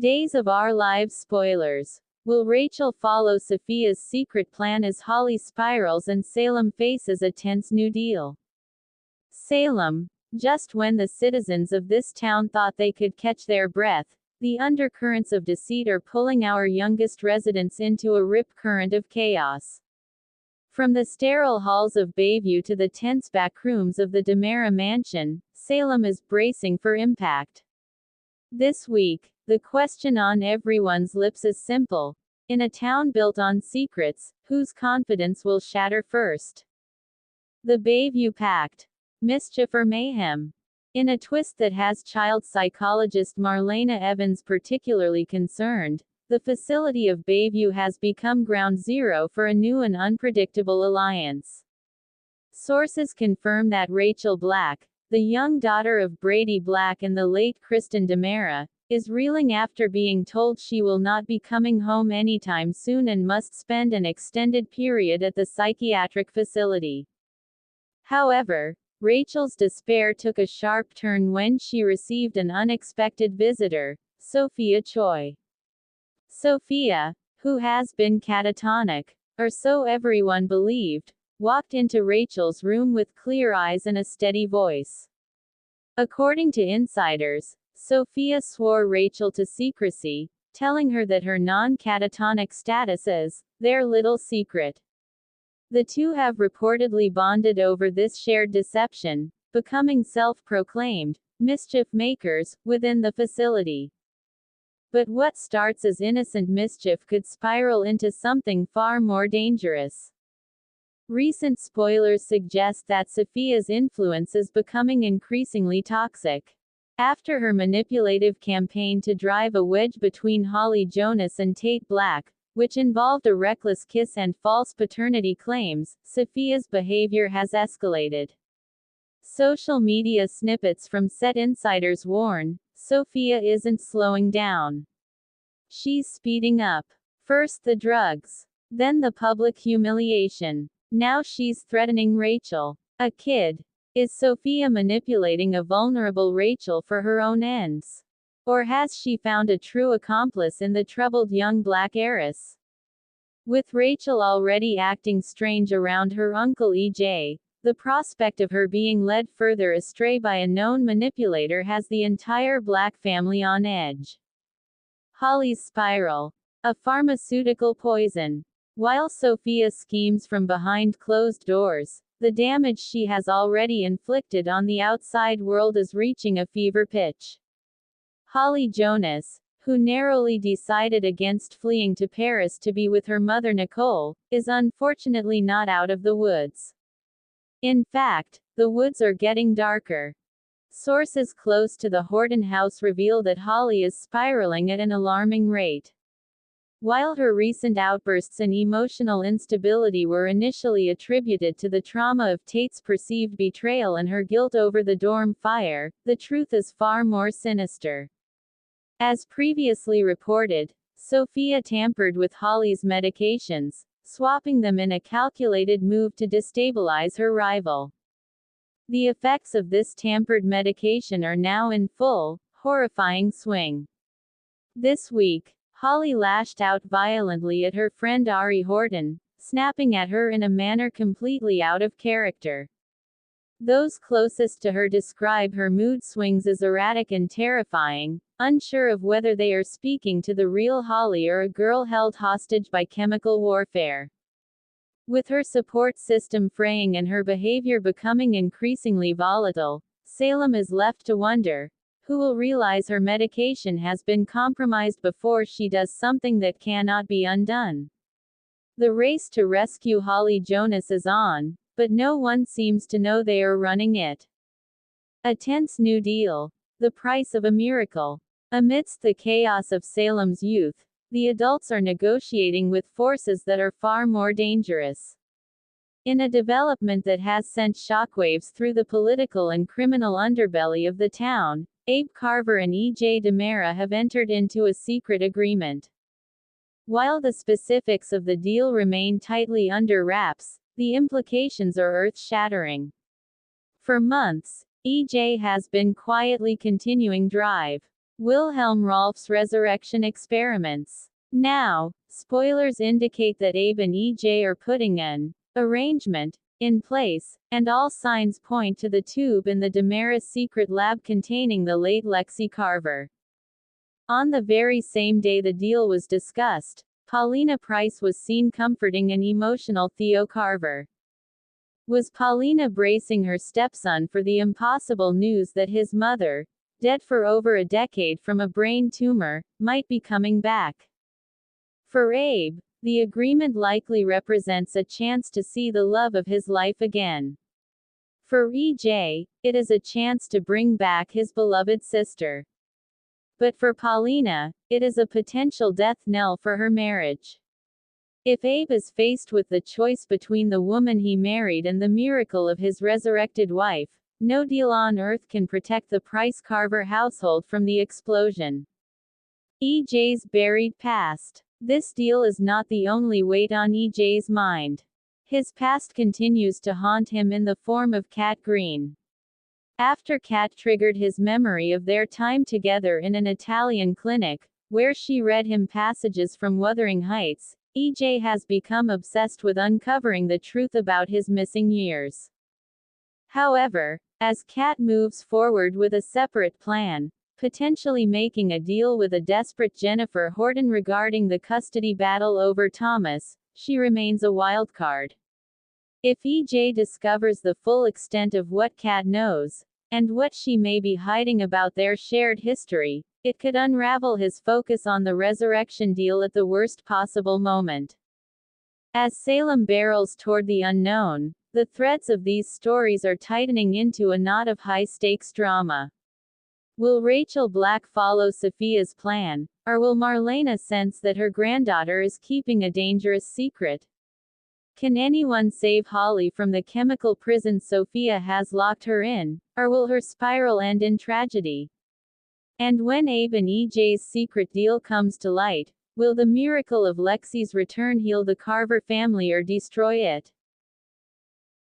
Days of Our Lives spoilers. Will Rachel follow Sophia's secret plan as Holly spirals and Salem faces a tense new deal? Salem. Just when the citizens of this town thought they could catch their breath, the undercurrents of deceit are pulling our youngest residents into a rip current of chaos. From the sterile halls of Bayview to the tense backrooms of the DeMera mansion, Salem is bracing for impact. This week, the question on everyone's lips is simple. In a town built on secrets, whose confidence will shatter first? The Bayview Pact. Mischief or mayhem? In a twist that has child psychologist Marlena Evans particularly concerned, the facility of Bayview has become ground zero for a new and unpredictable alliance. Sources confirm that Rachel Black, the young daughter of Brady Black and the late Kristen DeMera, is reeling after being told she will not be coming home anytime soon and must spend an extended period at the psychiatric facility. However, Rachel's despair took a sharp turn when she received an unexpected visitor, Sophia Choi. Sophia, who has been catatonic, or so everyone believed, walked into Rachel's room with clear eyes and a steady voice. According to insiders, Sophia swore Rachel to secrecy, telling her that her non-catatonic status is their little secret. The two have reportedly bonded over this shared deception, becoming self-proclaimed mischief makers within the facility. But what starts as innocent mischief could spiral into something far more dangerous. Recent spoilers suggest that Sophia's influence is becoming increasingly toxic. After her manipulative campaign to drive a wedge between Holly Jonas and Tate Black, which involved a reckless kiss and false paternity claims, Sophia's behavior has escalated. Social media snippets from set insiders warn, Sophia isn't slowing down. She's speeding up. First the drugs, then the public humiliation. Now she's threatening Rachel, a kid. Is Sophia manipulating a vulnerable Rachel for her own ends? Or has she found a true accomplice in the troubled young black heiress? With Rachel already acting strange around her uncle EJ, the prospect of her being led further astray by a known manipulator has the entire Black family on edge. Holly's spiral. A pharmaceutical poison. While Sophia schemes from behind closed doors, the damage she has already inflicted on the outside world is reaching a fever pitch. Holly Jonas, who narrowly decided against fleeing to Paris to be with her mother Nicole, is unfortunately not out of the woods. In fact, the woods are getting darker. Sources close to the Horton house reveal that Holly is spiraling at an alarming rate. While her recent outbursts and emotional instability were initially attributed to the trauma of Tate's perceived betrayal and her guilt over the dorm fire, the truth is far more sinister. As previously reported, Sophia tampered with Holly's medications, swapping them in a calculated move to destabilize her rival. The effects of this tampered medication are now in full, horrifying swing. This week, Holly lashed out violently at her friend Ari Horton, snapping at her in a manner completely out of character. Those closest to her describe her mood swings as erratic and terrifying, unsure of whether they are speaking to the real Holly or a girl held hostage by chemical warfare. With her support system fraying and her behavior becoming increasingly volatile, Salem is left to wonder, who will realize her medication has been compromised before she does something that cannot be undone. The race to rescue Holly Jonas is on, but no one seems to know they are running it. A tense new deal. The price of a miracle. Amidst the chaos of Salem's youth, the adults are negotiating with forces that are far more dangerous. In a development that has sent shockwaves through the political and criminal underbelly of the town, Abe Carver and E.J. DeMera have entered into a secret agreement. While the specifics of the deal remain tightly under wraps, the implications are earth-shattering. For months, E.J. has been quietly continuing drive Wilhelm Rolf's resurrection experiments. Now, spoilers indicate that Abe and EJ are putting an arrangement in place, and all signs point to the tube in the Damaris secret lab containing the late Lexi Carver. On the very same day the deal was discussed, Paulina Price was seen comforting an emotional Theo Carver. Was Paulina bracing her stepson for the impossible news that his mother, dead for over a decade from a brain tumor, might be coming back? For Abe, the agreement likely represents a chance to see the love of his life again. For EJ, it is a chance to bring back his beloved sister. But for Paulina, it is a potential death knell for her marriage. If Abe is faced with the choice between the woman he married and the miracle of his resurrected wife, no deal on earth can protect the Price-Carver household from the explosion. EJ's buried past. This deal is not the only weight on EJ's mind. His past continues to haunt him in the form of Cat Green. After Cat triggered his memory of their time together in an Italian clinic, where she read him passages from Wuthering Heights, EJ has become obsessed with uncovering the truth about his missing years. However, as Cat moves forward with a separate plan, potentially making a deal with a desperate Jennifer Horton regarding the custody battle over Thomas, she remains a wildcard. If EJ discovers the full extent of what Cat knows, and what she may be hiding about their shared history, it could unravel his focus on the resurrection deal at the worst possible moment. As Salem barrels toward the unknown, the threads of these stories are tightening into a knot of high-stakes drama. Will Rachel Black follow Sophia's plan, or will Marlena sense that her granddaughter is keeping a dangerous secret? Can anyone save Holly from the chemical prison Sophia has locked her in, or will her spiral end in tragedy? And when Abe and EJ's secret deal comes to light, will the miracle of Lexi's return heal the Carver family or destroy it?